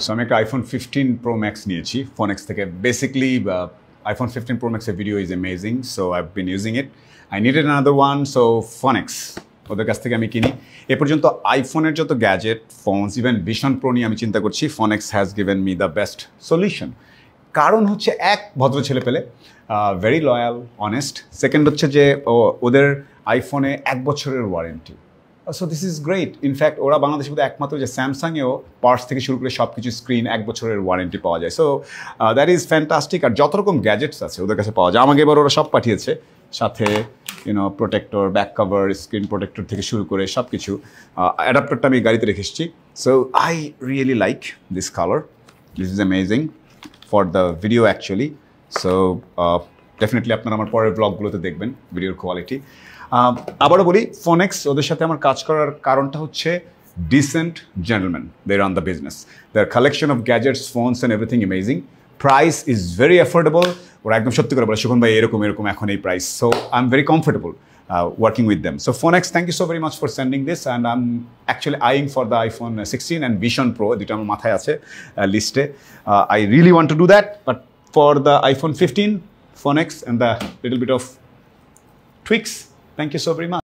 So আমি একটা iPhone 15 Pro Max নিয়েছি Phonex থেকে. Basically, iPhone 15 Pro Max video is amazing, so I've been using it. I needed another one, so Phonex. ওদের কাছ থেকে আমি কিনি। এ পর্যন্ত আইফোনের যত gadget, phones, even vision pro নিয়ে আমি চিন্তা করছি, Phonex has given me the best solution. কারণ হচ্ছে এক, ভদ্র ছেলে পেলে, ভেরি লয়াল, অনেস্ট। সেকেন্ড হচ্ছে যে ওদের আইফোনে 1 বছরের warranty. So this is great. In fact ওরা বাংলাদেশের মধ্যে একমাত্র যে স্যামসাংয়েও পার্টস থেকে শুরু করে সব কিছু স্ক্রিন 1 বছরের ওয়ারেন্টি পাওয়া যায়। So that is fantastic. আর যত রকম গ্যাজেটস আছে ওদের কাছে পাওয়া যায়। আমাকে এবার ওরা সব পাঠিয়েছে, সাথে protector, back cover, screen protector থেকে শুরু করে সব কিছু। অ্যাডাপ্টারটা আমি গাড়িতে রেখে এসেছি। So I really like this colour. This is amazing for the video actually. So definitely আপনারা আমার পরের ব্লগগুলোতে দেখবেন ভিডিওর কোয়ালিটি। আবারও বলি, Phonex, ওদের সাথে আমার কাজ করার কারণটা হচ্ছে decent gentleman, they run the business, their collection of gadgets, phones and everything amazing, price is very affordable. ওরা একদম সত্যি করে বলে, সুখন ভাই এরকম এখন এই price. So I am very comfortable working with them. So Phonex, thank you so very much for sending this, and I'm actually eyeing for the iPhone 16 and Vision Pro, দুটো আমার মাথায় আছে লিস্টে। I really want to do that, but for the iPhone 15, Phonex and the little bit of tweaks, thank you so very much.